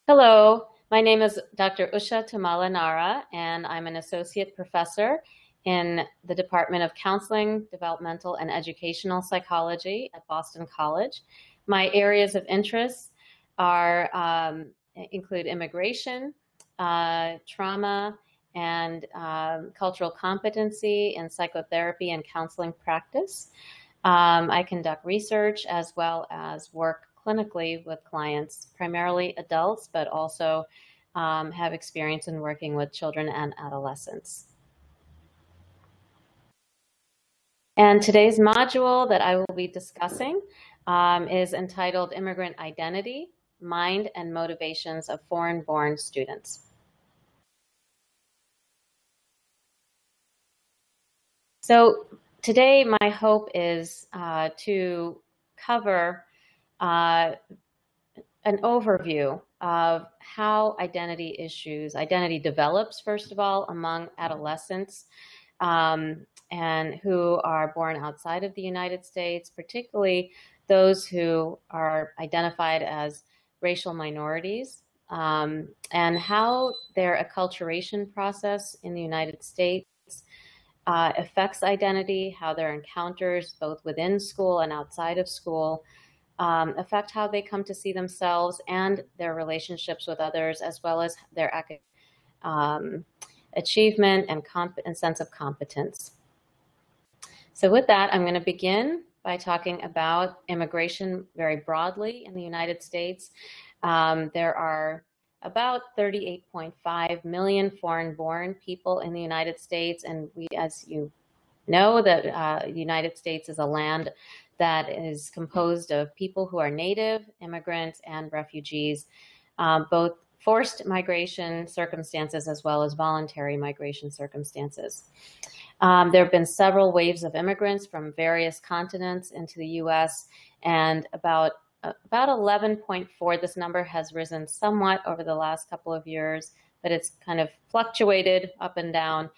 Hello, my name is Dr. Usha Tummala-Narra, and I'm an associate professor in the Department of Counseling, Developmental, and Educational Psychology at Boston College. My areas of interest include immigration, trauma, and cultural competency in psychotherapy and counseling practice. I conduct research as well as work clinically with clients, primarily adults, but also have experience in working with children and adolescents. And today's module that I will be discussing is entitled Immigrant Identity, Mind and Motivations of Foreign-Born Students. So today my hope is to cover an overview of how identity develops, first of all, among adolescents and who are born outside of the United States, particularly those who are identified as racial minorities, and how their acculturation process in the United States affects identity, how their encounters both within school and outside of school affect how they come to see themselves and their relationships with others, as well as their achievement and sense of competence. So with that, I'm going to begin by talking about immigration very broadly in the United States. There are about 38.5 million foreign-born people in the United States, and we, as you know, that the United States is a land that is composed of people who are native, immigrants, and refugees, both forced migration circumstances as well as voluntary migration circumstances. There have been several waves of immigrants from various continents into the U.S., and about 11.4, this number has risen somewhat over the last couple of years, but it's kind of fluctuated up and down.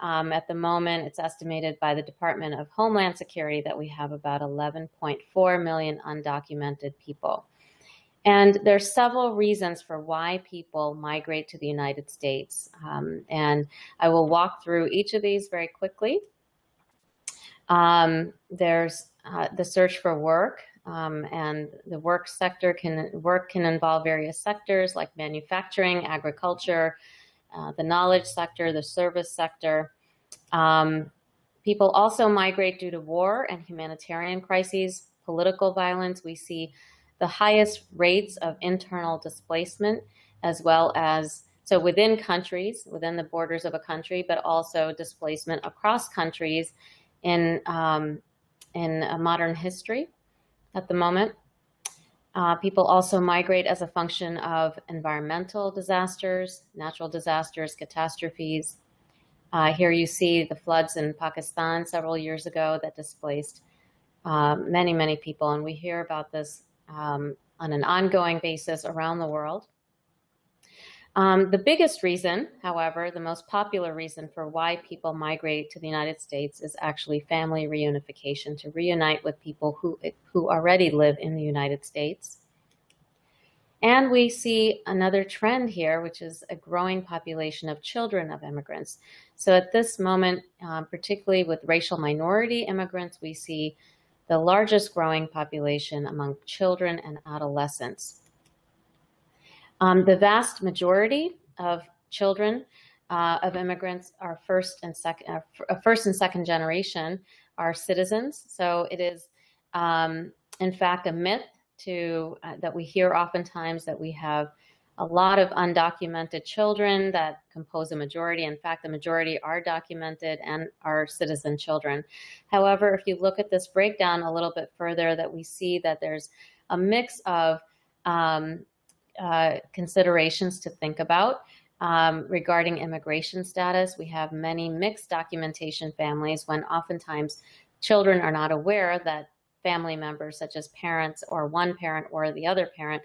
At the moment, it's estimated by the Department of Homeland Security that we have about 11.4 million undocumented people. And there's several reasons for why people migrate to the United States. And I will walk through each of these very quickly. There's the search for work, and the work sector can involve various sectors like manufacturing, agriculture, the knowledge sector, the service sector. People also migrate due to war and humanitarian crises, political violence. We see the highest rates of internal displacement, as well as, so within countries, within the borders of a country, but also displacement across countries in modern history at the moment. People also migrate as a function of environmental disasters, natural disasters, catastrophes. Here you see the floods in Pakistan several years ago that displaced many, many people, and we hear about this on an ongoing basis around the world. The biggest reason, however, the most popular reason for why people migrate to the United States is actually family reunification, to reunite with people who already live in the United States. And we see another trend here, which is a growing population of children of immigrants. So at this moment, particularly with racial minority immigrants, we see the largest growing population among children and adolescents. The vast majority of children of immigrants are first and second generation are citizens. So it is, in fact, a myth that we hear oftentimes that we have a lot of undocumented children that compose a majority. In fact, the majority are documented and are citizen children. However, if you look at this breakdown a little bit further, that we see that there's a mix of considerations to think about regarding immigration status. We have many mixed documentation families when oftentimes children are not aware that family members, such as parents or one parent or the other parent,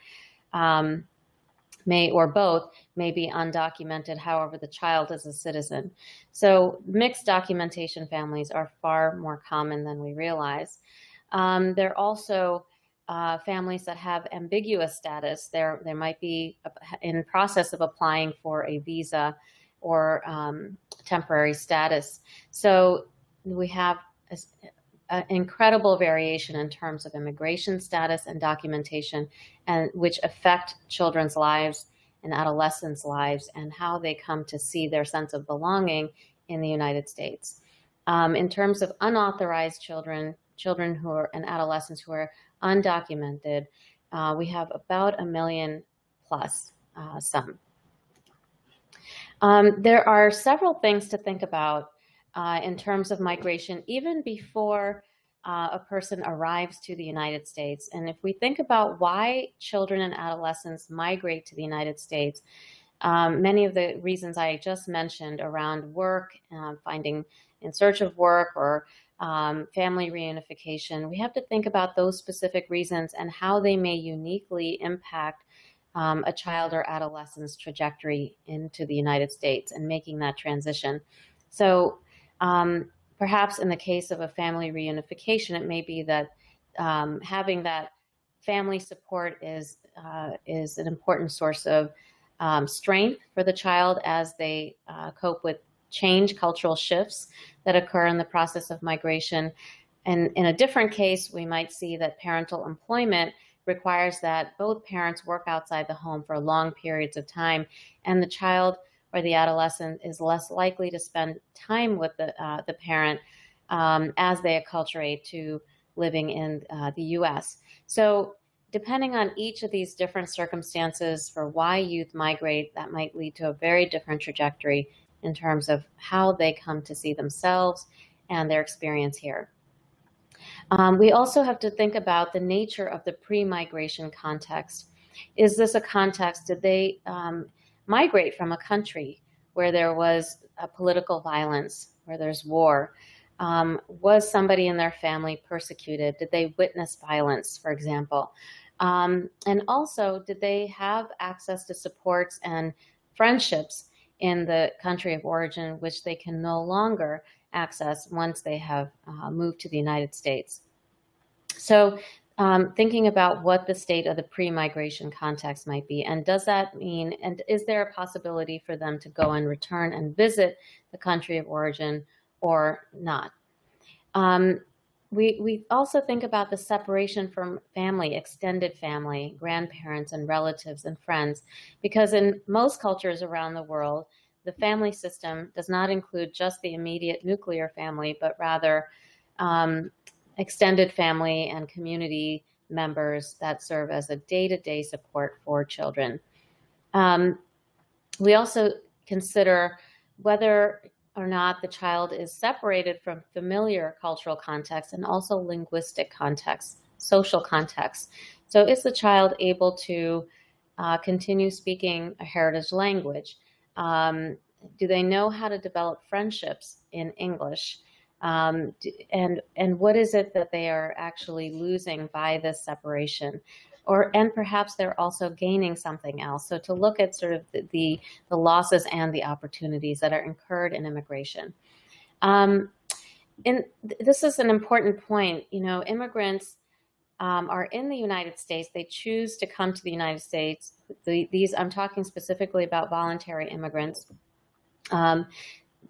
may or both may be undocumented. However, the child is a citizen. So mixed documentation families are far more common than we realize. There also families that have ambiguous status. They might be in process of applying for a visa or temporary status. So we have an incredible variation in terms of immigration status and documentation, and which affect children's lives and adolescents' lives and how they come to see their sense of belonging in the United States. In terms of unauthorized children who are and adolescents who are undocumented, we have about 1 million plus some. There are several things to think about in terms of migration, even before a person arrives to the United States. And if we think about why children and adolescents migrate to the United States, many of the reasons I just mentioned around work, finding in search of work, or family reunification, we have to think about those specific reasons and how they may uniquely impact a child or adolescent's trajectory into the United States and making that transition. So perhaps in the case of a family reunification, it may be that having that family support is an important source of strength for the child as they cope with change, cultural shifts that occur in the process of migration. And in a different case, we might see that parental employment requires that both parents work outside the home for long periods of time, and the child or the adolescent is less likely to spend time with the parent as they acculturate to living in the U.S. So depending on each of these different circumstances for why youth migrate, that might lead to a very different trajectory in terms of how they come to see themselves and their experience here. We also have to think about the nature of the pre-migration context. Is this a context, did they migrate from a country where there was political violence, where there's war? Was somebody in their family persecuted? Did they witness violence, for example? And also, did they have access to supports and friendships in the country of origin, which they can no longer access once they have moved to the United States? So thinking about what the state of the pre-migration context might be, and does that mean, and is there a possibility for them to go and return and visit the country of origin or not? We also think about the separation from family, extended family, grandparents and relatives and friends, because in most cultures around the world, the family system does not include just the immediate nuclear family, but rather extended family and community members that serve as a day-to-day support for children. We also consider whether or not the child is separated from familiar cultural context and also linguistic context, social context. So is the child able to continue speaking a heritage language? Do they know how to develop friendships in English? And what is it that they are actually losing by this separation? And perhaps they're also gaining something else. So to look at sort of the losses and the opportunities that are incurred in immigration. And this is an important point. You know, immigrants are in the United States. They choose to come to the United States. I'm talking specifically about voluntary immigrants.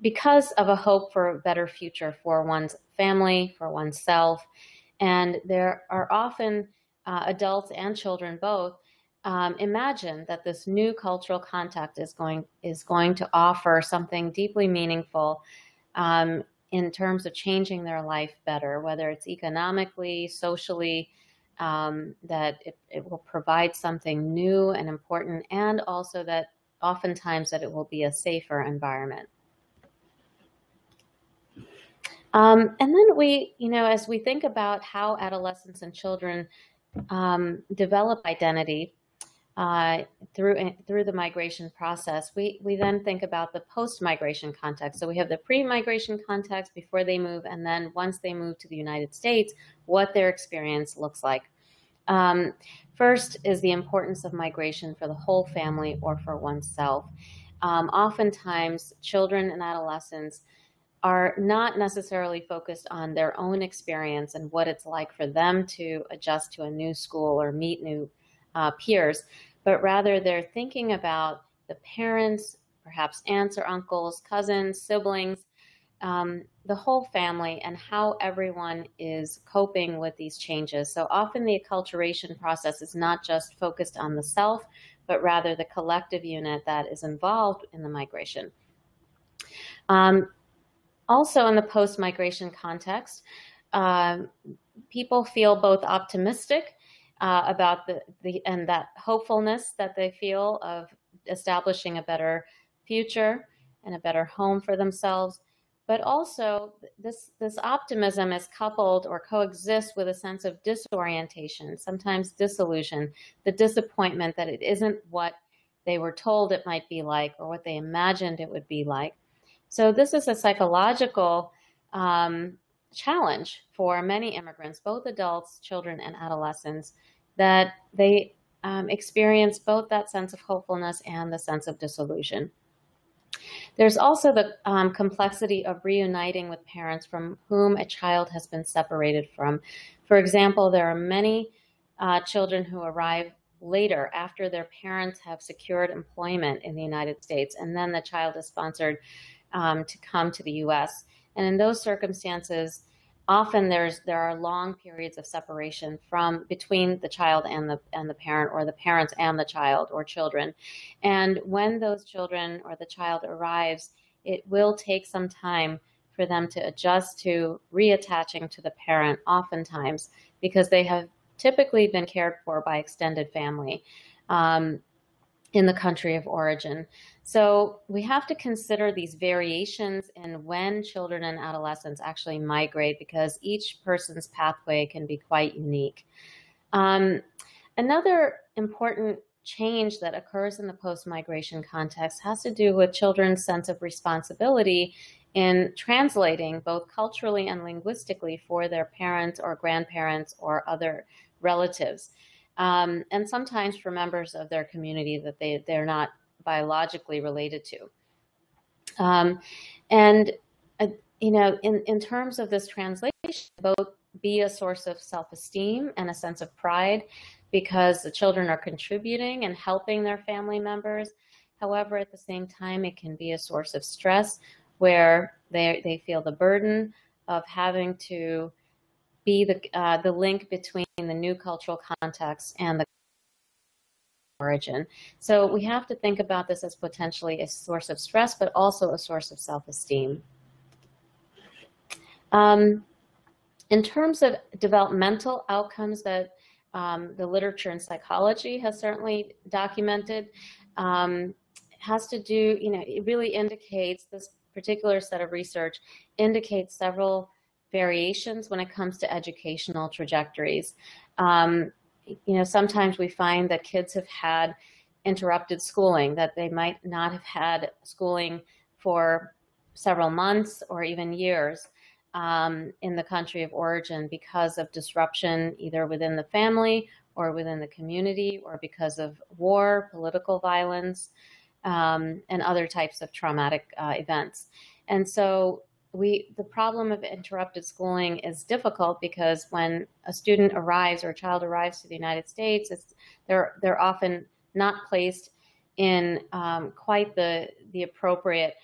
Because of a hope for a better future for one's family, for oneself. And there are often adults and children both imagine that this new cultural contact is going to offer something deeply meaningful in terms of changing their life better, whether it's economically, socially, that it will provide something new and important, and also that oftentimes that it will be a safer environment. And then we, you know, as we think about how adolescents and children develop identity through the migration process, we then think about the post-migration context. So we have the pre-migration context before they move, and then once they move to the United States, what their experience looks like. First is the importance of migration for the whole family or for oneself. Oftentimes, children and adolescents are not necessarily focused on their own experience and what it's like for them to adjust to a new school or meet new peers, but rather they're thinking about the parents, perhaps aunts or uncles, cousins, siblings, the whole family, and how everyone is coping with these changes. So often the acculturation process is not just focused on the self, but rather the collective unit that is involved in the migration. Also in the post-migration context, people feel both optimistic about and that hopefulness that they feel of establishing a better future and a better home for themselves. But also this optimism is coupled or coexists with a sense of disorientation, sometimes disillusion, the disappointment that it isn't what they were told it might be like or what they imagined it would be like. So this is a psychological challenge for many immigrants, both adults, children, and adolescents, that they experience both that sense of hopefulness and the sense of disillusion. There's also the complexity of reuniting with parents from whom a child has been separated from. For example, there are many children who arrive later after their parents have secured employment in the United States, and then the child is sponsored to come to the U.S. And in those circumstances, often there are long periods of separation between the child and the parent, or the parents and the child or children. And when those children or the child arrives, it will take some time for them to adjust to reattaching to the parent, oftentimes because they have typically been cared for by extended family in the country of origin. So we have to consider these variations in when children and adolescents actually migrate, because each person's pathway can be quite unique. Another important change that occurs in the post-migration context has to do with children's sense of responsibility in translating both culturally and linguistically for their parents or grandparents or other relatives. And sometimes for members of their community that they're not biologically related to. In terms of this translation, both be a source of self-esteem and a sense of pride because the children are contributing and helping their family members. However, at the same time, it can be a source of stress where they feel the burden of having to be the link between the new cultural context and the origin. So we have to think about this as potentially a source of stress, but also a source of self-esteem. In terms of developmental outcomes that the literature in psychology has certainly documented, has to do, it really indicates, this particular set of research indicates several variations when it comes to educational trajectories. Sometimes we find that kids have had interrupted schooling, that they might not have had schooling for several months or even years in the country of origin because of disruption either within the family or within the community, or because of war, political violence, and other types of traumatic events. And so the problem of interrupted schooling is difficult because when a student arrives or a child arrives to the United States, they're often not placed in quite the appropriate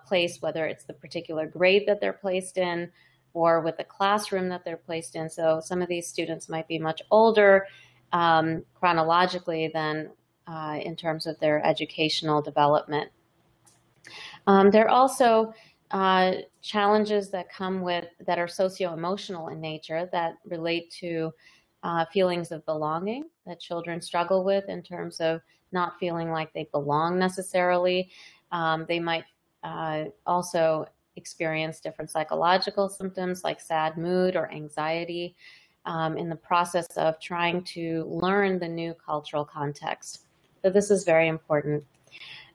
place, whether it's the particular grade that they're placed in or with the classroom that they're placed in. So some of these students might be much older chronologically than in terms of their educational development. There are also challenges that that are socio-emotional in nature that relate to feelings of belonging that children struggle with in terms of not feeling like they belong necessarily. They might also experience different psychological symptoms like sad mood or anxiety in the process of trying to learn the new cultural context. So this is very important.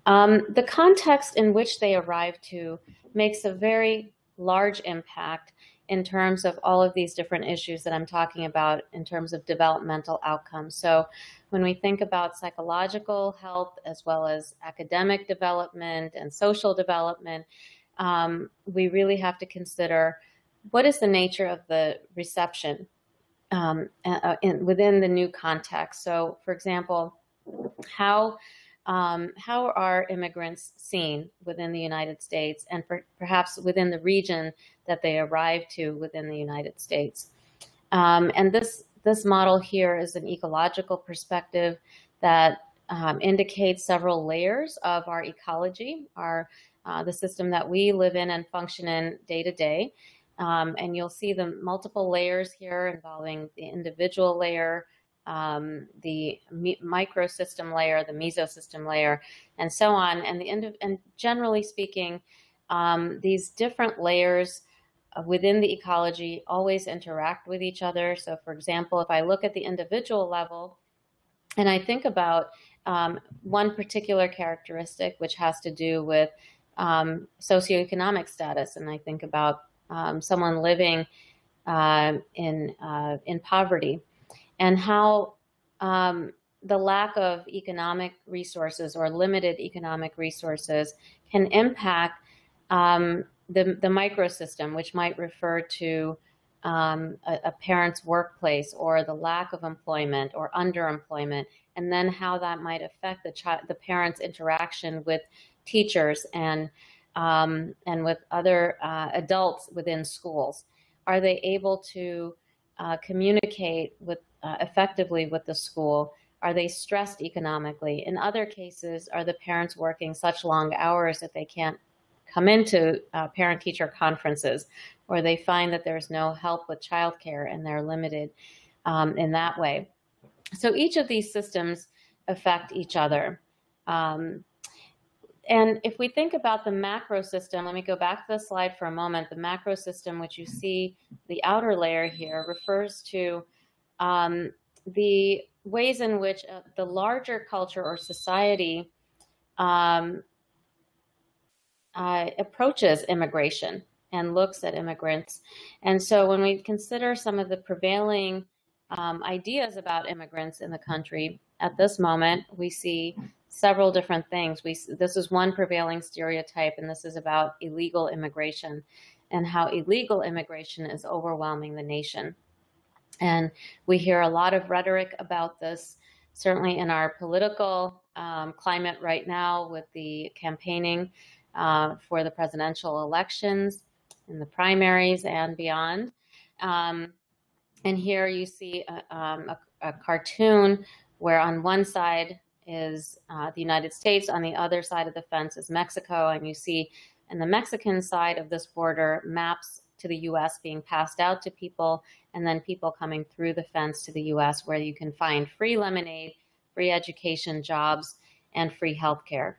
The context in which they arrive to makes a very large impact in terms of all of these different issues that I'm talking about in terms of developmental outcomes. So when we think about psychological health as well as academic development and social development, we really have to consider what is the nature of the reception within the new context. So, for example, how are immigrants seen within the United States and perhaps within the region that they arrive to within the United States? And this model here is an ecological perspective that indicates several layers of our ecology, the system that we live in and function in day to day. And you'll see the multiple layers here involving the individual layer, the microsystem layer, the mesosystem layer, and so on. And generally speaking, these different layers within the ecology always interact with each other. So, for example, if I look at the individual level and I think about one particular characteristic which has to do with socioeconomic status, and I think about someone living in poverty, and how the lack of economic resources or limited economic resources can impact the microsystem, which might refer to a parent's workplace or the lack of employment or underemployment, and then how that might affect the parent's interaction with teachers and with other adults within schools. Are they able to communicate effectively with the school? Are they stressed economically? In other cases, are the parents working such long hours that they can't come into parent-teacher conferences, or they find that there's no help with childcare and they're limited in that way? So each of these systems affect each other. And if we think about the macro system, let me go back to the slide for a moment. The macro system, which you see the outer layer here, refers to the ways in which the larger culture or society approaches immigration and looks at immigrants. And so when we consider some of the prevailing ideas about immigrants in the country at this moment, we see several different things. This is one prevailing stereotype, and this is about illegal immigration and how illegal immigration is overwhelming the nation. And we hear a lot of rhetoric about this, certainly in our political climate right now with the campaigning for the presidential elections, in the primaries and beyond. And here you see a cartoon where on one side is the United States, on the other side of the fence is Mexico, and you see in the Mexican side of this border maps to the US being passed out to people, and then people coming through the fence to the US where you can find free lemonade, free education, jobs, and free healthcare.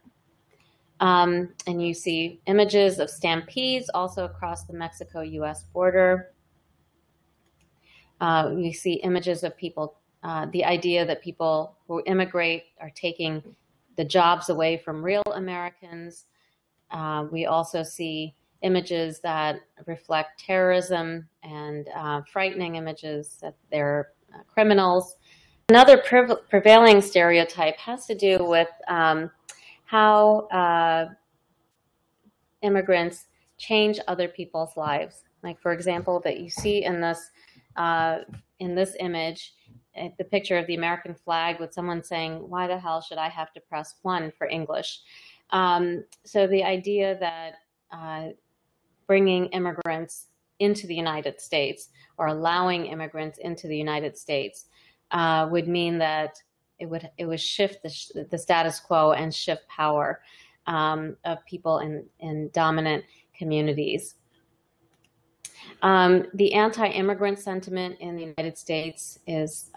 And you see images of stampedes also across the Mexico-US border. You see images of people, the idea that people who immigrate are taking the jobs away from real Americans. We also see images that reflect terrorism and frightening images that they're criminals. Another prevailing stereotype has to do with how immigrants change other people's lives. Like, for example, that you see in this image, the picture of the American flag with someone saying, "Why the hell should I have to press 1 for English?" So the idea that bringing immigrants into the United States or allowing immigrants into the United States would mean that it would shift the status quo and shift power of people in dominant communities. The anti-immigrant sentiment in the United States is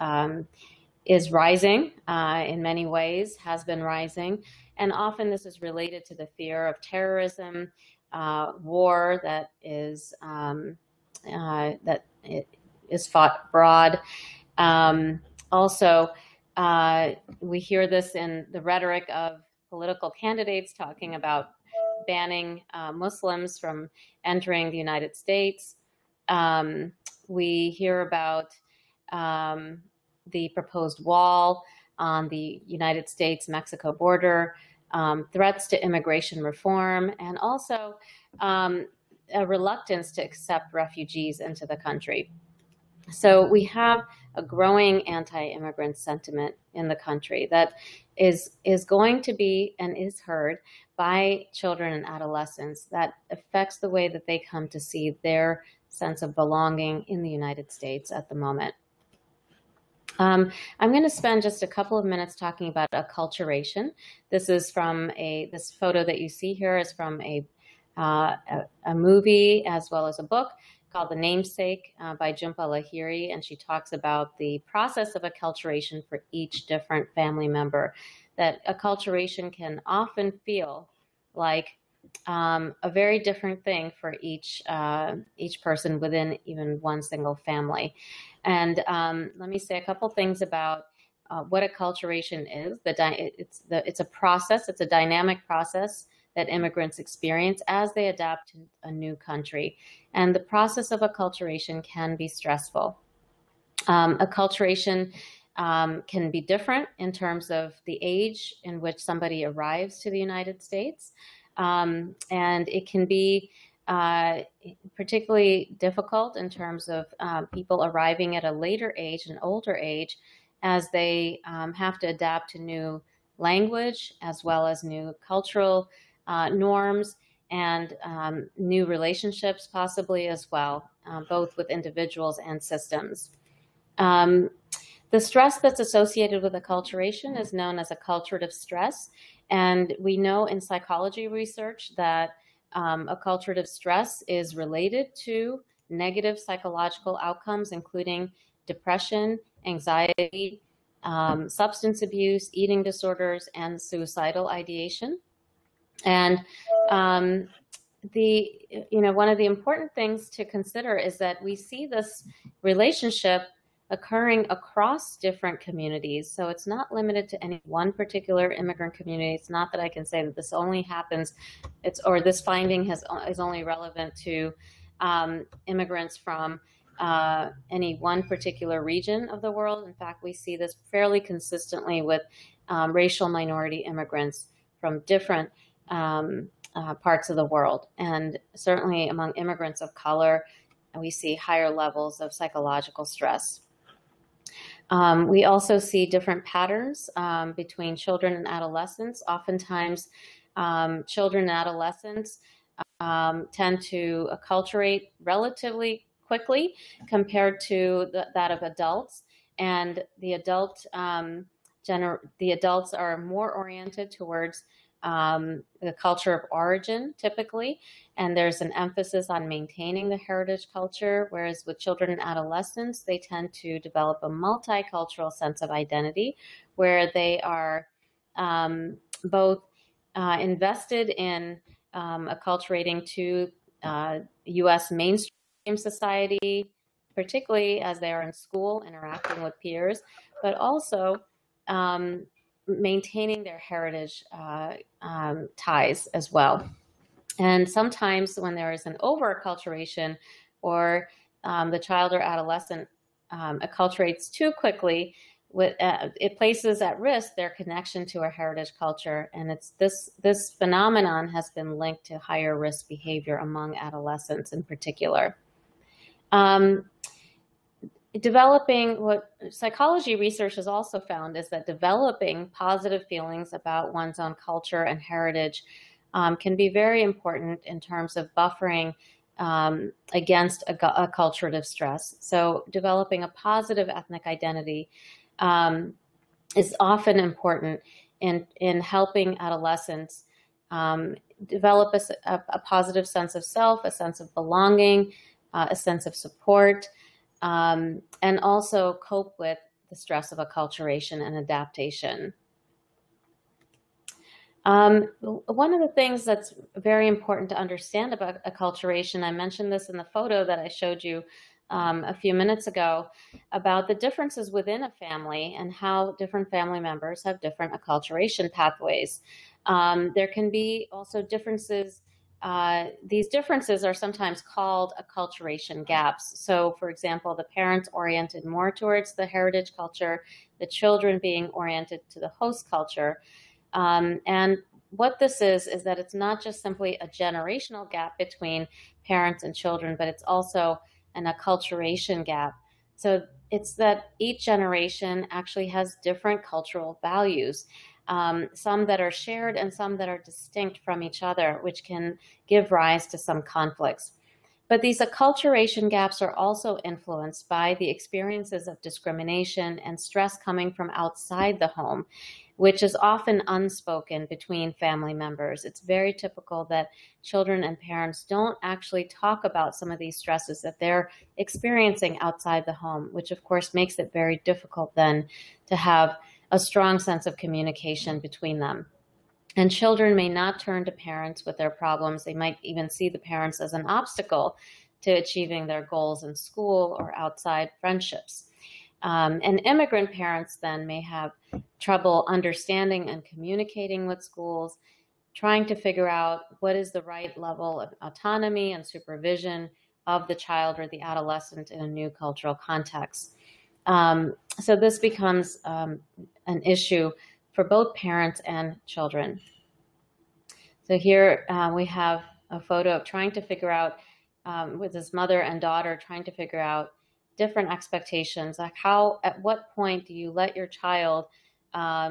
rising in many ways, has been rising, and often this is related to the fear of terrorism, war that is fought abroad. Also, we hear this in the rhetoric of political candidates talking about banning Muslims from entering the United States. We hear about the proposed wall on the United States-Mexico border threats to immigration reform, and also a reluctance to accept refugees into the country. So we have a growing anti-immigrant sentiment in the country that is going to be and is heard by children and adolescents, that affects the way that they come to see their sense of belonging in the United States at the moment. I'm going to spend just a couple of minutes talking about acculturation. This is from this photo that you see here is from a movie as well as a book called The Namesake by Jhumpa Lahiri, and she talks about the process of acculturation for each different family member. That acculturation can often feel like a very different thing for each person within even one single family. And let me say a couple things about what acculturation is. It's a process. It's a dynamic process that immigrants experience as they adapt to a new country. And the process of acculturation can be stressful. Acculturation can be different in terms of the age in which somebody arrives to the United States. And it can be particularly difficult in terms of people arriving at a later age, an older age, as they have to adapt to new language as well as new cultural norms and new relationships possibly as well, both with individuals and systems. The stress that's associated with acculturation is known as acculturative stress. And we know in psychology research that acculturative stress is related to negative psychological outcomes, including depression, anxiety, substance abuse, eating disorders, and suicidal ideation. And one of the important things to consider is that we see this relationship occurring across different communities. So it's not limited to any one particular immigrant community. It's not that I can say that this only happens, or this finding is only relevant to immigrants from any one particular region of the world. In fact, we see this fairly consistently with racial minority immigrants from different parts of the world. And certainly among immigrants of color, we see higher levels of psychological stress. We also see different patterns between children and adolescents. Oftentimes, children and adolescents tend to acculturate relatively quickly compared to that of adults, and the adults are more oriented towards the culture of origin typically, and there's an emphasis on maintaining the heritage culture, whereas with children and adolescents, they tend to develop a multicultural sense of identity where they are both invested in acculturating to U.S. mainstream society, particularly as they are in school interacting with peers, but also maintaining their heritage ties as well. And sometimes when there is an over-acculturation or the child or adolescent acculturates too quickly, it places at risk their connection to a heritage culture. And it's this phenomenon has been linked to higher risk behavior among adolescents in particular. Developing, what psychology research has also found is that developing positive feelings about one's own culture and heritage can be very important in terms of buffering against acculturative stress. So developing a positive ethnic identity is often important in helping adolescents develop a positive sense of self, a sense of belonging, a sense of support, and also cope with the stress of acculturation and adaptation. One of the things that's very important to understand about acculturation, I mentioned this in the photo that I showed you a few minutes ago, about the differences within a family and how different family members have different acculturation pathways. There can be also differences. These differences are sometimes called acculturation gaps. So, for example, the parents oriented more towards the heritage culture, the children being oriented to the host culture. And what this is that it's not just simply a generational gap between parents and children, but it's also an acculturation gap. So it's that each generation actually has different cultural values, some that are shared and some that are distinct from each other, which can give rise to some conflicts. But these acculturation gaps are also influenced by the experiences of discrimination and stress coming from outside the home, which is often unspoken between family members. It's very typical that children and parents don't actually talk about some of these stresses that they're experiencing outside the home, which of course makes it very difficult then to have a strong sense of communication between them. And children may not turn to parents with their problems. They might even see the parents as an obstacle to achieving their goals in school or outside friendships. And immigrant parents then may have trouble understanding and communicating with schools, trying to figure out what is the right level of autonomy and supervision of the child or the adolescent in a new cultural context. So this becomes an issue for both parents and children. So here we have a photo of trying to figure out, with his mother and daughter, trying to figure out different expectations, like at what point do you let your child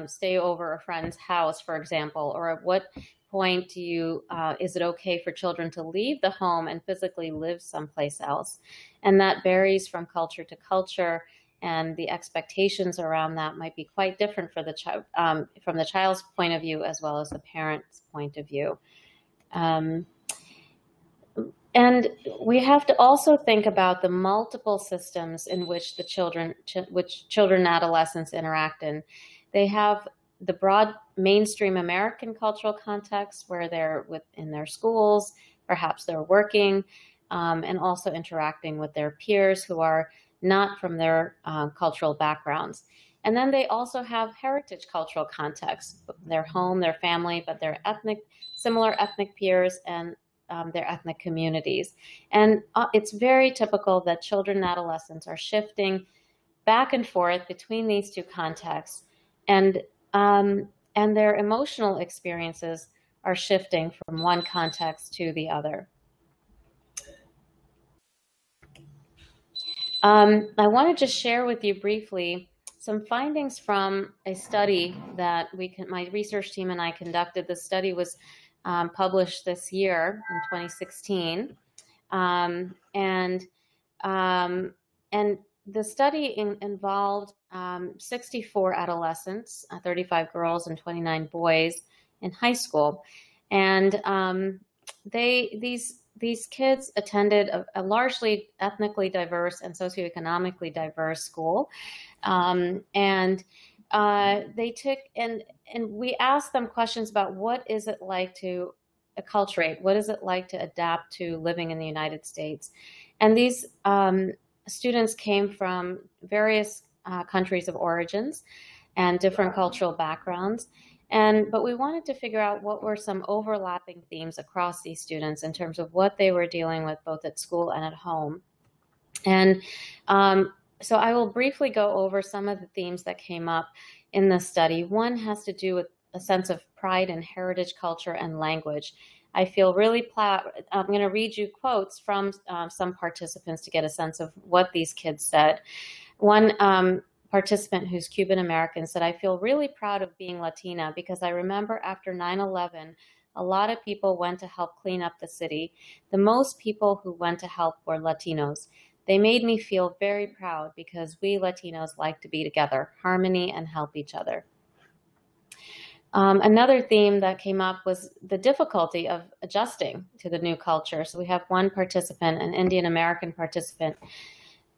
stay over a friend's house, for example, or at what point do you, is it okay for children to leave the home and physically live someplace else? And that varies from culture to culture, and the expectations around that might be quite different for the child, from the child's point of view as well as the parent's point of view. And we have to also think about the multiple systems in which the children and adolescents interact in. They have the broad mainstream American cultural context where they're in their schools, perhaps they're working, and also interacting with their peers who are not from their cultural backgrounds. And then they also have heritage cultural context, their home, their family, but their similar ethnic peers and their ethnic communities. And it's very typical that children and adolescents are shifting back and forth between these two contexts, and their emotional experiences are shifting from one context to the other. I want to just share with you briefly some findings from a study that my research team and I conducted. The study was published this year in 2016, and the study involved 64 adolescents, 35 girls and 29 boys in high school, and these kids attended a largely ethnically diverse and socioeconomically diverse school, and we asked them questions about what is it like to acculturate, what is it like to adapt to living in the United States, and these students came from various countries of origins and different cultural backgrounds. But we wanted to figure out what were some overlapping themes across these students in terms of what they were dealing with both at school and at home. And so I will briefly go over some of the themes that came up in the study. One has to do with a sense of pride in heritage, culture, and language. I feel really proud. I'm going to read you quotes from some participants to get a sense of what these kids said. One participant who's Cuban American said, "I feel really proud of being Latina because I remember after 9/11, a lot of people went to help clean up the city. The most people who went to help were Latinos. They made me feel very proud because we Latinos like to be together, harmony, and help each other." Another theme that came up was the difficulty of adjusting to the new culture. So we have one participant, an Indian American participant,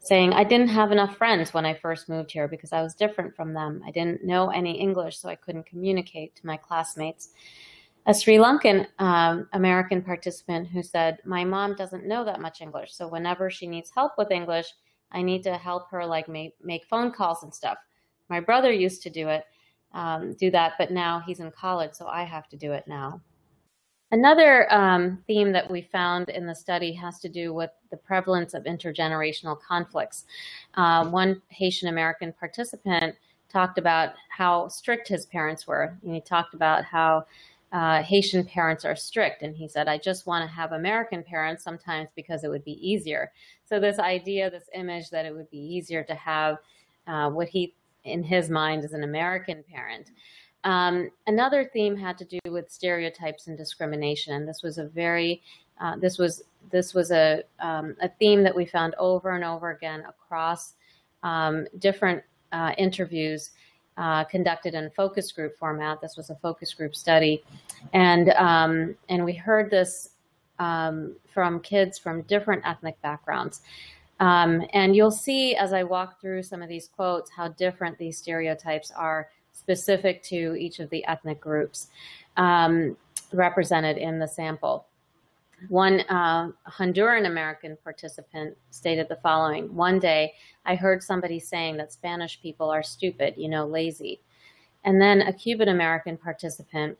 saying, "I didn't have enough friends when I first moved here because I was different from them. I didn't know any English, so I couldn't communicate to my classmates." A Sri Lankan American participant who said, "My mom doesn't know that much English, so whenever she needs help with English, I need to help her like make phone calls and stuff. My brother used to do that, but now he's in college, so I have to do it now." Another theme that we found in the study has to do with the prevalence of intergenerational conflicts. One Haitian American participant talked about how strict his parents were. And he talked about how Haitian parents are strict. And he said, I just want to have American parents sometimes because it would be easier. So this idea, this image that it would be easier to have what he, in his mind, is an American parent. Another theme had to do with stereotypes and discrimination. And this was a very, this was a theme that we found over and over again across different interviews conducted in focus group format. This was a focus group study. And we heard this from kids from different ethnic backgrounds. And you'll see as I walk through some of these quotes how different these stereotypes are specific to each of the ethnic groups represented in the sample. One Honduran American participant stated the following: one day I heard somebody saying that Spanish people are stupid, you know, lazy. And then a Cuban American participant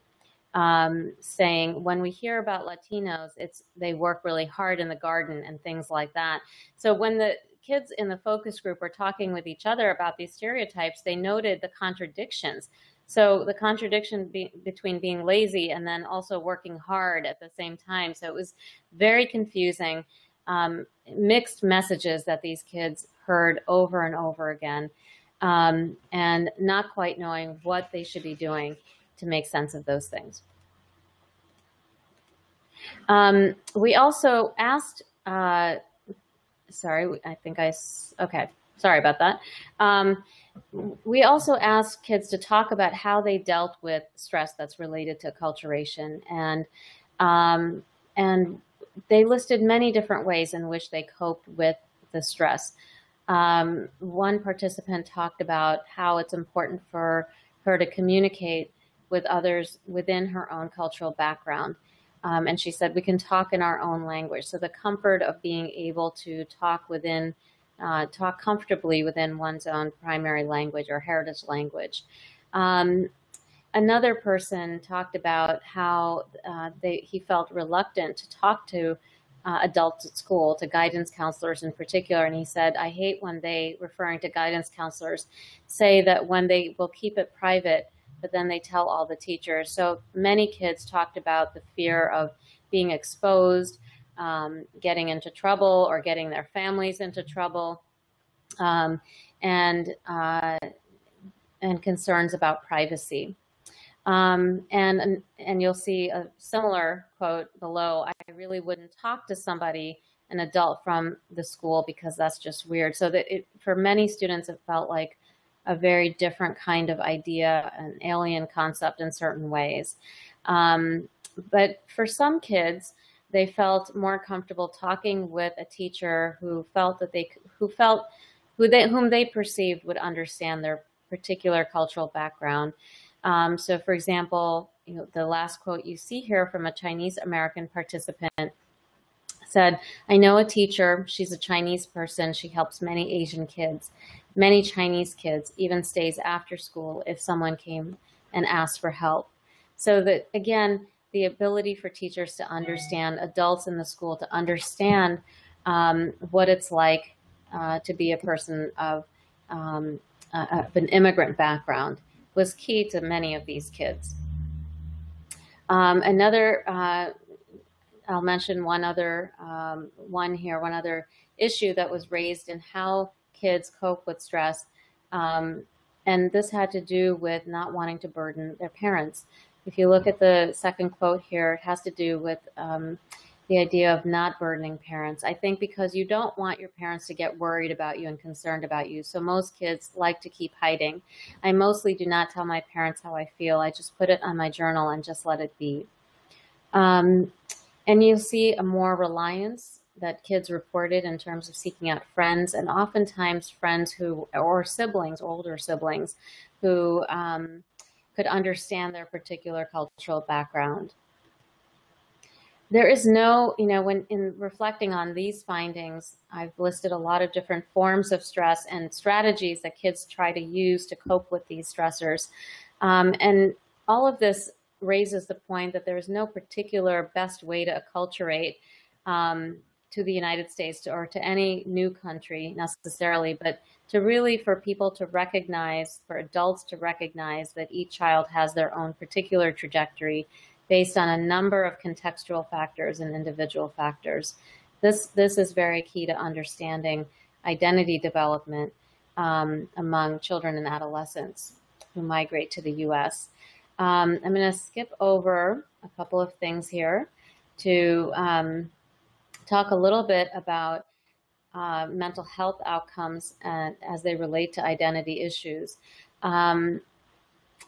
saying, when we hear about Latinos, they work really hard in the garden and things like that. So when the kids in the focus group were talking with each other about these stereotypes, they noted the contradictions. So the contradiction between being lazy and then also working hard at the same time. So it was very confusing, mixed messages that these kids heard over and over again, and not quite knowing what they should be doing to make sense of those things. We also asked, sorry, I think okay, sorry about that. We also asked kids to talk about how they dealt with stress that's related to acculturation, and they listed many different ways in which they coped with the stress. One participant talked about how it's important for her to communicate with others within her own cultural background. And she said, we can talk in our own language. So the comfort of being able to talk comfortably within one's own primary language or heritage language. Another person talked about how he felt reluctant to talk to adults at school, to guidance counselors in particular. And he said, I hate when they, referring to guidance counselors, say that when they will keep it private, but then they tell all the teachers. So many kids talked about the fear of being exposed, getting into trouble or getting their families into trouble, and concerns about privacy. And you'll see a similar quote below: I really wouldn't talk to somebody, an adult from the school, because that's just weird. So that for many students, it felt like a very different kind of idea, an alien concept in certain ways. But for some kids, they felt more comfortable talking with a teacher who felt that whom they perceived would understand their particular cultural background. So for example, the last quote you see here from a Chinese American participant said, I know a teacher, she's a Chinese person, she helps many Asian kids, many Chinese kids, even stays after school if someone came and asked for help. So that, again, the ability for teachers to understand, adults in the school to understand what it's like to be a person of an immigrant background was key to many of these kids. I'll mention one other one other issue that was raised in how kids cope with stress. And this had to do with not wanting to burden their parents. If you look at the second quote here, it has to do with the idea of not burdening parents. I think because you don't want your parents to get worried about you and concerned about you. So most kids like to keep hiding. I mostly do not tell my parents how I feel. I just put it on my journal and just let it be. And you'll see a more reliance that kids reported in terms of seeking out friends, and oftentimes friends or siblings, older siblings, who could understand their particular cultural background. There is no, when in reflecting on these findings, I've listed a lot of different forms of stress and strategies that kids try to use to cope with these stressors. And all of this raises the point that there is no particular best way to acculturate to the United States or to any new country necessarily, but to really for people to recognize, for adults to recognize that each child has their own particular trajectory based on a number of contextual factors and individual factors. This is very key to understanding identity development among children and adolescents who migrate to the U.S. I'm going to skip over a couple of things here to talk a little bit about mental health outcomes as they relate to identity issues.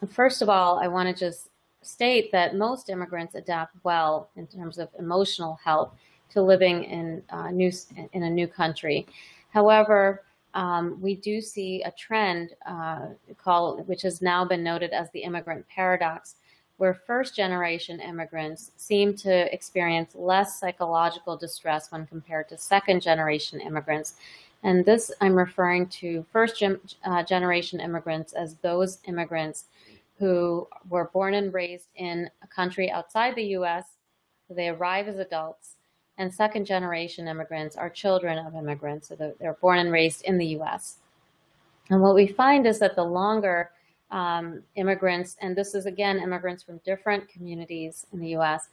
First of all, I want to just state that most immigrants adapt well in terms of emotional health to living in a new country. However, we do see a trend which has now been noted as the immigrant paradox, where first-generation immigrants seem to experience less psychological distress when compared to second-generation immigrants. And this, I'm referring to first-generation immigrants as those immigrants who were born and raised in a country outside the U.S., they arrive as adults, and second-generation immigrants are children of immigrants, so they're born and raised in the U.S. And what we find is that the longer immigrants, and this is again immigrants from different communities in the U.S.,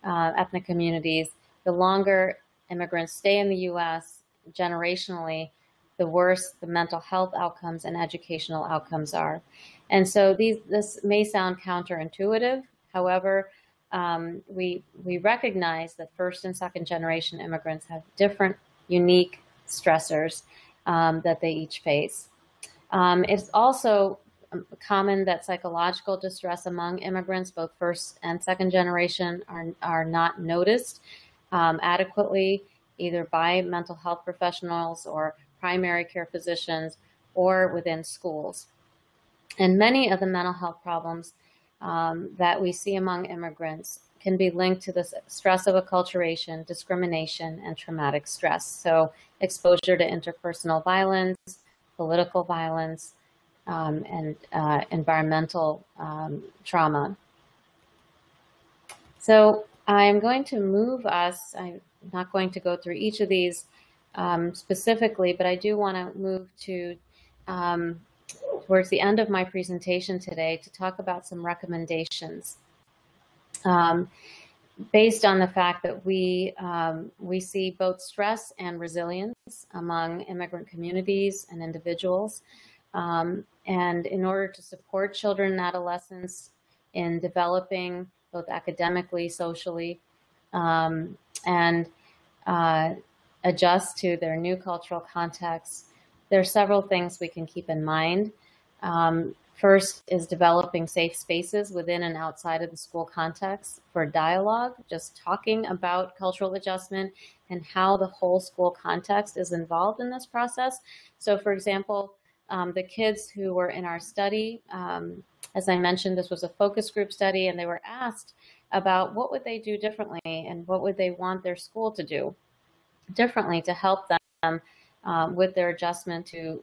ethnic communities, the longer immigrants stay in the U.S. generationally, the worse the mental health outcomes and educational outcomes are. And so this may sound counterintuitive. However, we recognize that first and second generation immigrants have different, unique stressors that they each face. It's also common that psychological distress among immigrants, both first and second generation, are not noticed adequately, either by mental health professionals or primary care physicians or within schools. And many of the mental health problems that we see among immigrants can be linked to the stress of acculturation, discrimination, and traumatic stress. So exposure to interpersonal violence, political violence, and environmental trauma. So I'm going to move us, I'm not going to go through each of these specifically, but I do want to move to towards the end of my presentation today to talk about some recommendations based on the fact that we see both stress and resilience among immigrant communities and individuals. And in order to support children and adolescents in developing both academically, socially, and adjust to their new cultural contexts, there are several things we can keep in mind. First is developing safe spaces within and outside of the school context for dialogue, just talking about cultural adjustment and how the whole school context is involved in this process. So for example, the kids who were in our study, as I mentioned, this was a focus group study, and they were asked about what would they do differently and what would they want their school to do differently to help them with their adjustment to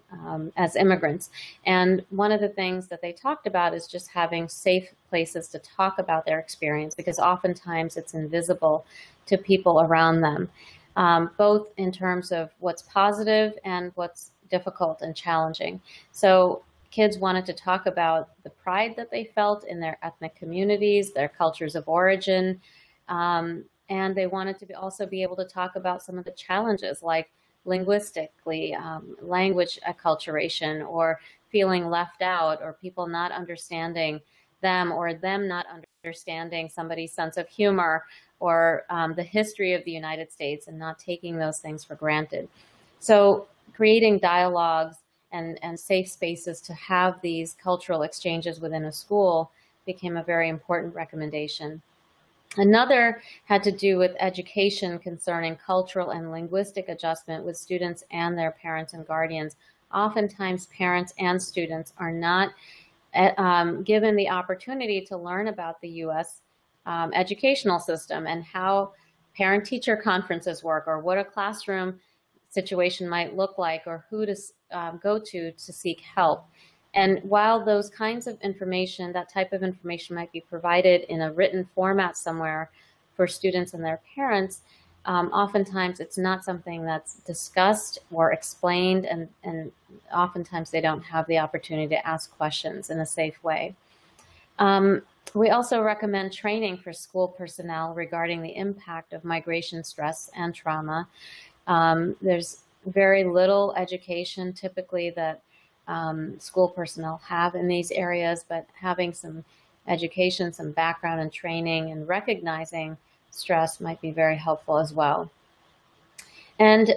as immigrants. And one of the things that they talked about is just having safe places to talk about their experience, because oftentimes it's invisible to people around them, both in terms of what's positive and what's difficult and challenging. So kids wanted to talk about the pride that they felt in their ethnic communities, their cultures of origin, and they wanted to also be able to talk about some of the challenges, like linguistically, language acculturation, or feeling left out, or people not understanding them, or them not understanding somebody's sense of humor, or the history of the United States, and not taking those things for granted. So creating dialogues and safe spaces to have these cultural exchanges within a school became a very important recommendation. Another had to do with education concerning cultural and linguistic adjustment with students and their parents and guardians. Oftentimes, parents and students are not given the opportunity to learn about the U.S. Educational system and how parent-teacher conferences work, or what a classroom situation might look like, or who to go to seek help. And while those kinds of information, that type of information might be provided in a written format somewhere for students and their parents, oftentimes it's not something that's discussed or explained, and oftentimes they don't have the opportunity to ask questions in a safe way. We also recommend training for school personnel regarding the impact of migration stress and trauma. There's very little education typically that school personnel have in these areas, but having some education, some background and training and recognizing stress might be very helpful as well. And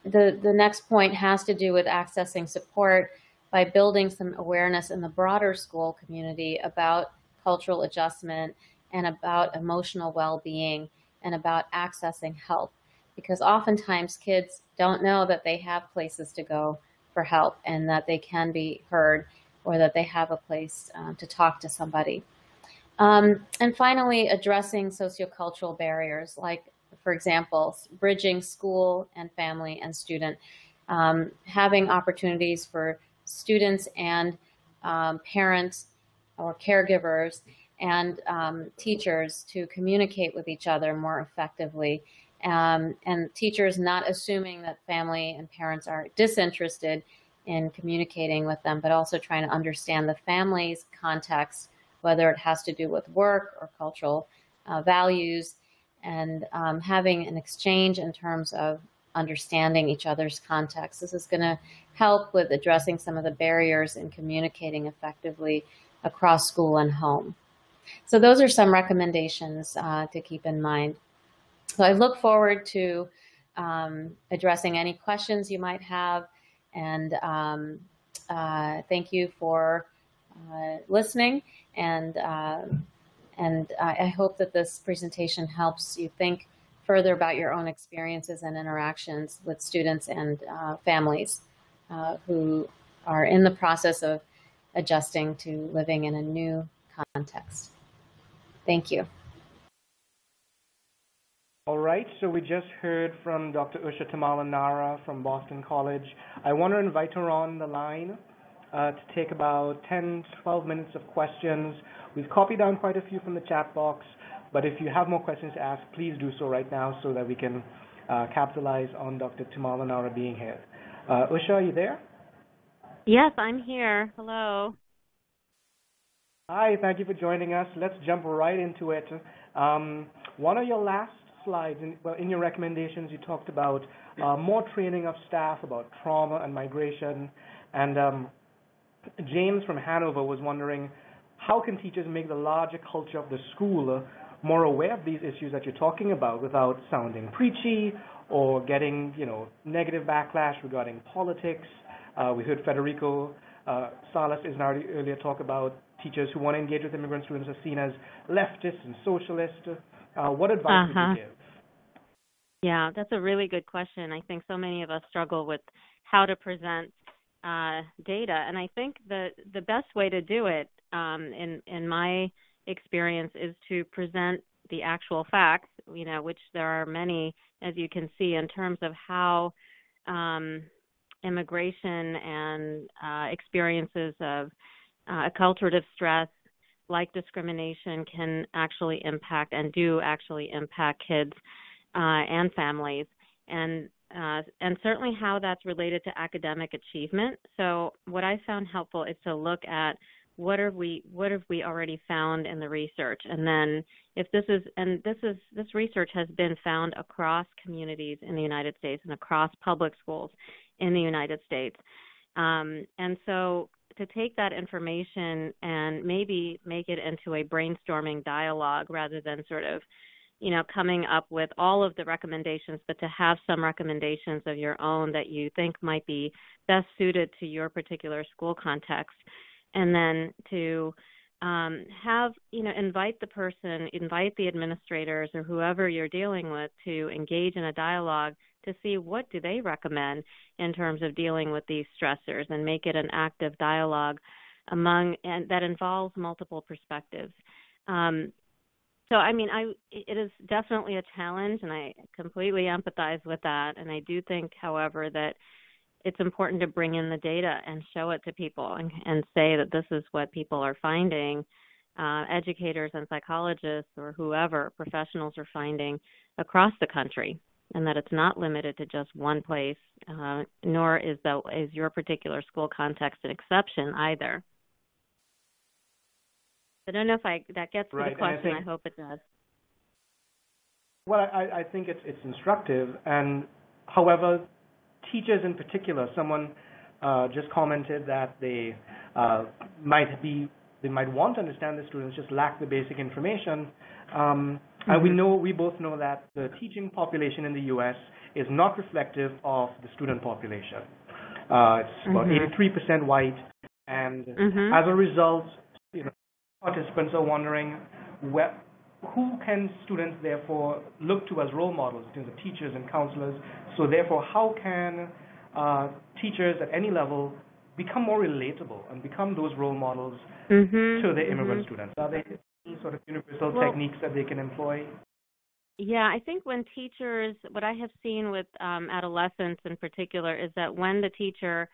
the next point has to do with accessing support by building some awareness in the broader school community about cultural adjustment and about emotional well-being and about accessing help. Because oftentimes kids don't know that they have places to go for help and that they can be heard or that they have a place to talk to somebody. And finally, addressing sociocultural barriers, like, for example, bridging school and family and student, having opportunities for students and parents or caregivers and teachers to communicate with each other more effectively, and teachers not assuming that family and parents are disinterested in communicating with them, but also trying to understand the family's context, whether it has to do with work or cultural values, and having an exchange in terms of understanding each other's context. This is going to help with addressing some of the barriers in communicating effectively across school and home. So those are some recommendations to keep in mind. So I look forward to addressing any questions you might have, and thank you for listening, and I hope that this presentation helps you think further about your own experiences and interactions with students and families who are in the process of adjusting to living in a new context. Thank you. All right, so we just heard from Dr. Usha Tummala-Narra from Boston College. I want to invite her on the line to take about 10, 12 minutes of questions. We've copied down quite a few from the chat box, but if you have more questions to ask, please do so right now so that we can capitalize on Dr. Tummala-Narra being here. Usha, are you there? Yes, I'm here. Hello. Hi, thank you for joining us. Let's jump right into it. One of your last slides, in your recommendations, you talked about more training of staff about trauma and migration. And James from Hanover was wondering, how can teachers make the larger culture of the school more aware of these issues that you're talking about without sounding preachy or getting, negative backlash regarding politics? We heard Federico Salas earlier talk about teachers who want to engage with immigrant students are seen as leftists and socialists. What advice would you give? Yeah, that's a really good question. I think so many of us struggle with how to present data, and I think the best way to do it, in my experience, is to present the actual facts, which there are many, as you can see, in terms of how immigration and experiences of acculturative stress, like discrimination, can actually impact and do actually impact kids and families, and certainly how that's related to academic achievement. So what I found helpful is to look at what have we already found in the research, and then if this research has been found across communities in the United States and across public schools in the United States, and so to take that information and maybe make it into a brainstorming dialogue rather than sort of coming up with all of the recommendations, but to have some recommendations of your own that you think might be best suited to your particular school context. And then to invite the administrators or whoever you're dealing with to engage in a dialogue to see what do they recommend in terms of dealing with these stressors, and make it an active dialogue and that involves multiple perspectives. It is definitely a challenge, and I completely empathize with that. And I do think, however, that it's important to bring in the data and show it to people and say that this is what people are finding, educators and psychologists or whoever, professionals are finding across the country, and that it's not limited to just one place, nor is your particular school context an exception either. I don't know if that gets to Right, the question. and I hope it does. Well, I think it's instructive, and however, teachers in particular, someone just commented that they might want to understand the students, just lack the basic information. And we both know that the teaching population in the U.S. is not reflective of the student population. It's about 83% white, and as a result, participants are wondering who can students therefore look to as role models in terms of teachers and counselors. So therefore, how can teachers at any level become more relatable and become those role models to the immigrant students? Are there any sort of universal techniques that they can employ? Yeah, I think when teachers, what I have seen with adolescents in particular is that when the teacher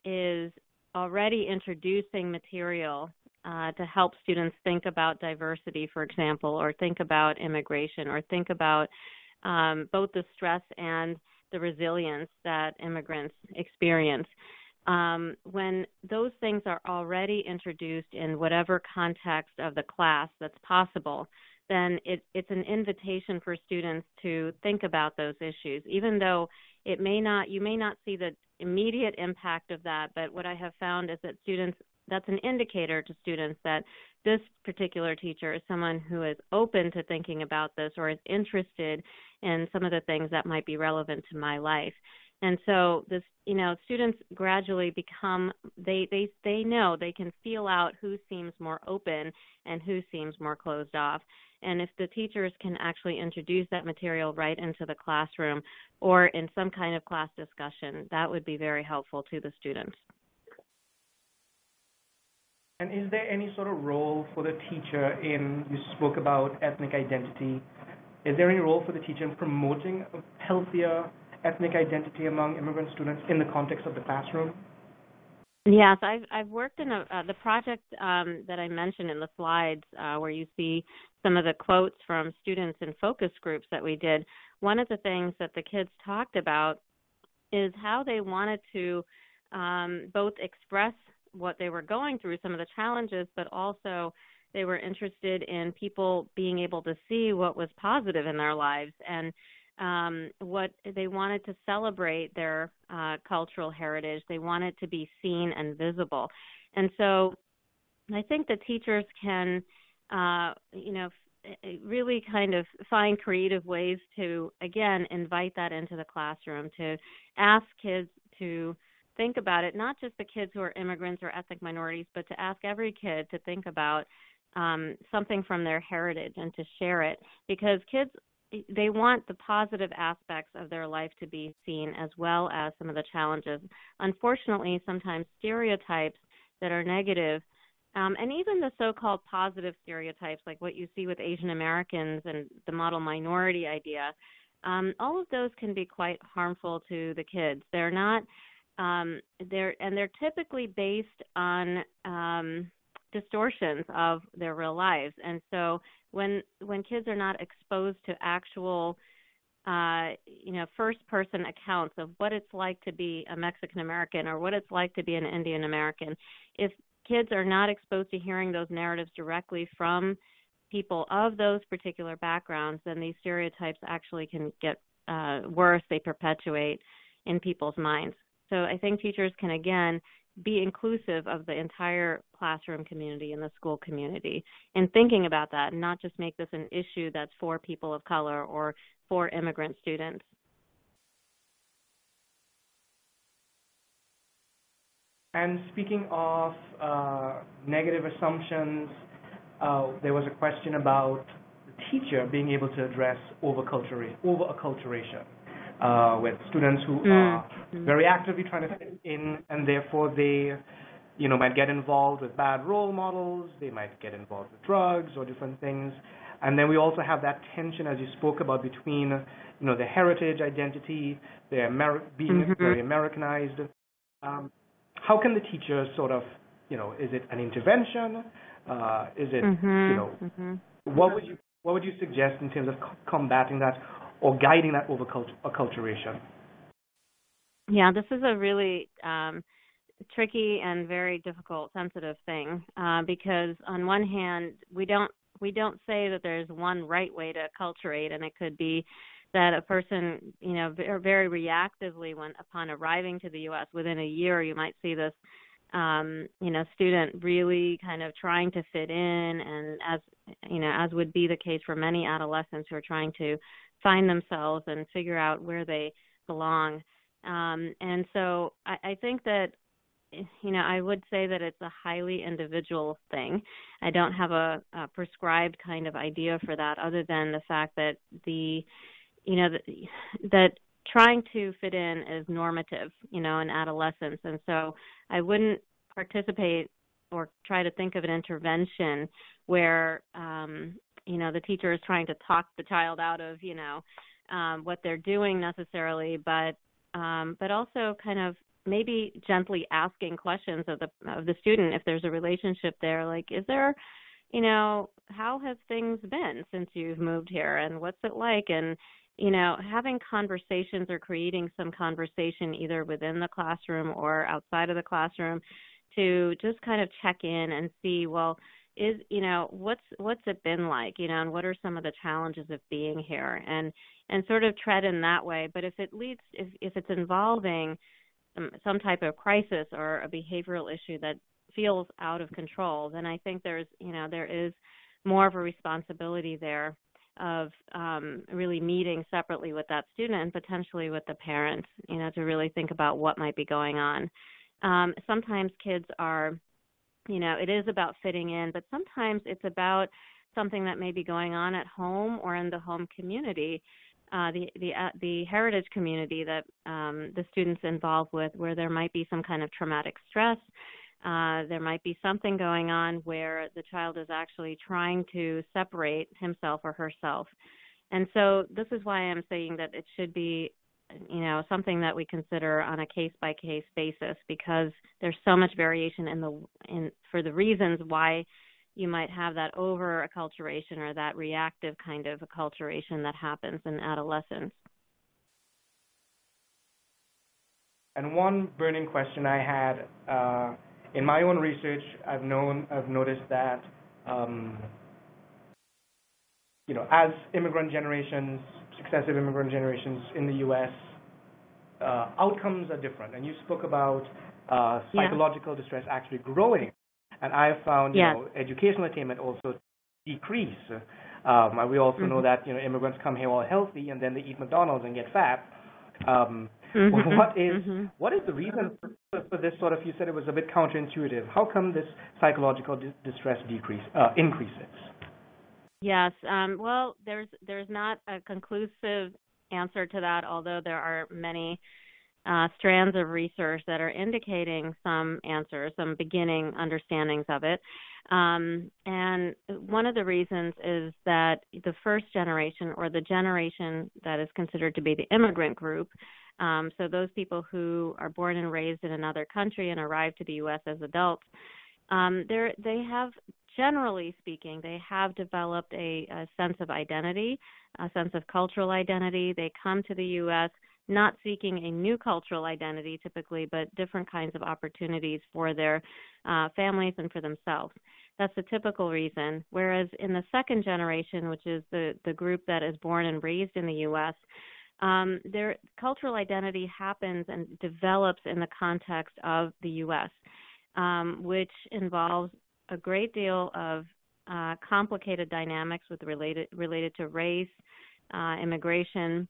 is already introducing material to help students think about diversity, for example, or think about immigration, or think about both the stress and the resilience that immigrants experience. When those things are already introduced in whatever context of the class that's possible, then it's an invitation for students to think about those issues, even though you may not see the immediate impact of that. But what I have found is that that's an indicator to students that this particular teacher is someone who is open to thinking about this or is interested in some of the things that might be relevant to my life. And so this, students gradually become, they know, they can feel out who seems more open and who seems more closed off. And if the teachers can actually introduce that material right into the classroom or in some kind of class discussion, that would be very helpful to the students. And is there any sort of role for the teacher you spoke about ethnic identity, is there any role for the teacher in promoting a healthier ethnic identity among immigrant students in the context of the classroom? Yes, I've worked in the project that I mentioned in the slides where you see some of the quotes from students in focus groups that we did. One of the things that the kids talked about is how they wanted to both express what they were going through, some of the challenges, but also they were interested in people being able to see what was positive in their lives, and what they wanted to celebrate their cultural heritage. They wanted to be seen and visible. And so I think the teachers can, really kind of find creative ways to, again, invite that into the classroom, to ask kids to think about it, not just the kids who are immigrants or ethnic minorities, but to ask every kid to think about something from their heritage and to share it, because kids, they want the positive aspects of their life to be seen as well as some of the challenges. Unfortunately, sometimes stereotypes that are negative, and even the so-called positive stereotypes like what you see with Asian Americans and the model minority idea, all of those can be quite harmful to the kids. They're not, they're typically based on distortions of their real lives. And so when kids are not exposed to actual, first-person accounts of what it's like to be a Mexican American or what it's like to be an Indian American, if kids are not exposed to hearing those narratives directly from people of those particular backgrounds, then these stereotypes actually can get worse. They perpetuate in people's minds. So I think teachers can, again, be inclusive of the entire classroom community and the school community in thinking about that, and not just make this an issue that's for people of color or for immigrant students. And speaking of negative assumptions, there was a question about the teacher being able to address over-acculturation with students who are very actively trying to fit in, and therefore they, might get involved with bad role models, they might get involved with drugs or different things. And then we also have that tension, as you spoke about, between, the heritage identity, being very Americanized. How can the teacher sort of, is it an intervention? Is it, what would you suggest in terms of combating that or guiding that over acculturation? Yeah, this is a really tricky and very difficult, sensitive thing because on one hand, we don't say that there's one right way to acculturate, and it could be that a person, very reactively upon arriving to the U.S. within a year, you might see this, student really kind of trying to fit in, and as would be the case for many adolescents who are trying to find themselves and figure out where they belong. And so I think that, I would say that it's a highly individual thing. I don't have a prescribed kind of idea for that, other than the fact that that trying to fit in is normative, in adolescence. And so I wouldn't participate or try to think of an intervention where, the teacher is trying to talk the child out of, what they're doing necessarily, but also kind of maybe gently asking questions of the student if there's a relationship there, like, is there, how have things been since you've moved here, and what's it like? And having conversations or creating some conversation either within the classroom or outside of the classroom to just kind of check in and see, well, what's it been like, and what are some of the challenges of being here, and sort of tread in that way. But if it's involving some type of crisis or a behavioral issue that feels out of control, then I think there is more of a responsibility there of really meeting separately with that student and potentially with the parents, to really think about what might be going on. Sometimes kids are, it is about fitting in, but sometimes it's about something that may be going on at home or in the home community, the heritage community that the student's involved with, where there might be some kind of traumatic stress. There might be something going on where the child is actually trying to separate himself or herself. And so this is why I'm saying that it should be, something that we consider on a case-by-case basis, because there's so much variation for the reasons why you might have that over-acculturation or that reactive kind of acculturation that happens in adolescence. And one burning question I had, in my own research, I've noticed that, as successive immigrant generations in the U.S., outcomes are different. And you spoke about psychological distress actually growing. And I found, educational attainment also decrease. And we also know that, immigrants come here all healthy and then they eat McDonald's and get fat. What is the reason for this sort of, you said it was a bit counterintuitive. How come this psychological distress increases? Yes. Well, there's not a conclusive answer to that, although there are many strands of research that are indicating some answers, some beginning understandings of it. And one of the reasons is that the first generation, or the generation that is considered to be the immigrant group, so those people who are born and raised in another country and arrive to the U.S. as adults, they have, generally speaking, they have developed a sense of identity, a sense of cultural identity. They come to the U.S. not seeking a new cultural identity typically, but different kinds of opportunities for their families and for themselves. That's the typical reason. Whereas in the second generation, which is the group that is born and raised in the U.S., their cultural identity happens and develops in the context of the U.S., which involves a great deal of complicated dynamics related to race, immigration.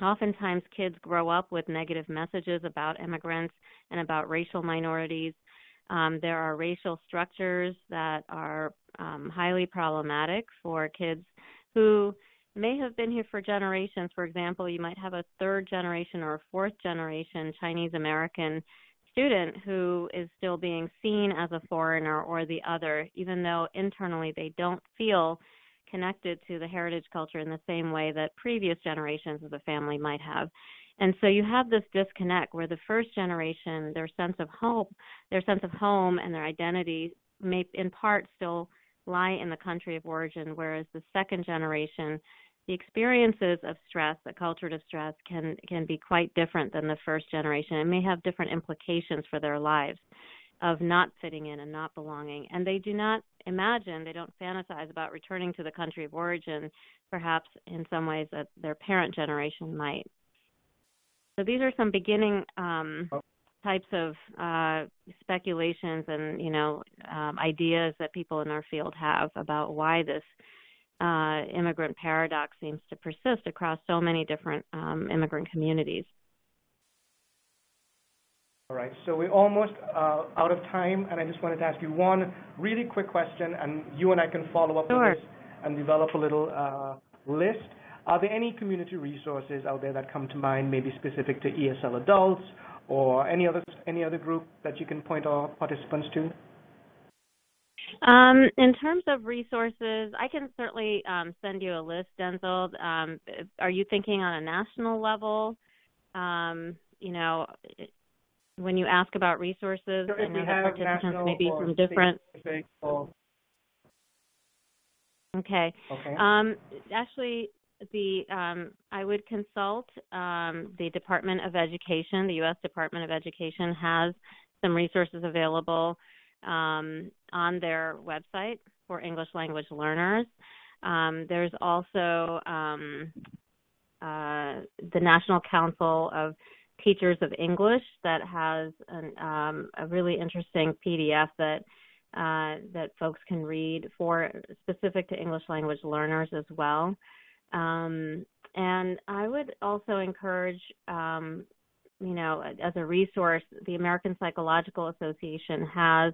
Oftentimes kids grow up with negative messages about immigrants and about racial minorities. There are racial structures that are highly problematic for kids who may have been here for generations. For example, you might have a third generation or a fourth generation Chinese American student who is still being seen as a foreigner or the other, even though internally they don't feel connected to the heritage culture in the same way that previous generations of the family might have. And so you have this disconnect where the first generation, their sense of home and their identity may in part still lie in the country of origin, whereas the second generation the experiences of stress, acculturative stress, can be quite different than the first generation. It may have different implications for their lives of not fitting in and not belonging. And they do not imagine, they don't fantasize about returning to the country of origin, perhaps in some ways that their parent generation might. So these are some beginning types of speculations and, ideas that people in our field have about why this immigrant paradox seems to persist across so many different immigrant communities. All right, so we're almost out of time, and I just wanted to ask you one really quick question, and you and I can follow up Sure. with this and develop a little list. Are there any community resources out there that come to mind, maybe specific to ESL adults or any other group that you can point our participants to? In terms of resources, I can certainly send you a list, Denzel. Are you thinking on a national level? When you ask about resources, Sure, I know that participants may be from different. Okay. Actually, I would consult the Department of Education. The U.S. Department of Education has some resources available on their website for English language learners. There's also the National Council of Teachers of English that has a really interesting PDF that folks can read for specific to English language learners as well. And I would also encourage, as a resource, the American Psychological Association has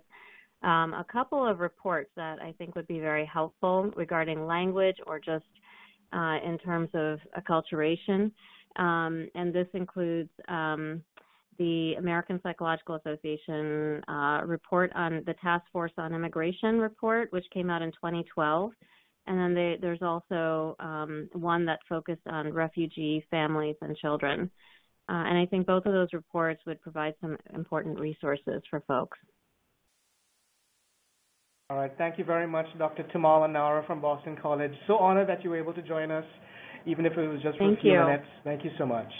a couple of reports that I think would be very helpful regarding language or just in terms of acculturation. And this includes the American Psychological Association report on the Task Force on Immigration report, which came out in 2012. And then there's also one that focused on refugee families and children. And I think both of those reports would provide some important resources for folks. All right. Thank you very much, Dr. Tummala-Narra from Boston College. So honored that you were able to join us, even if it was just for a few minutes. Thank you so much.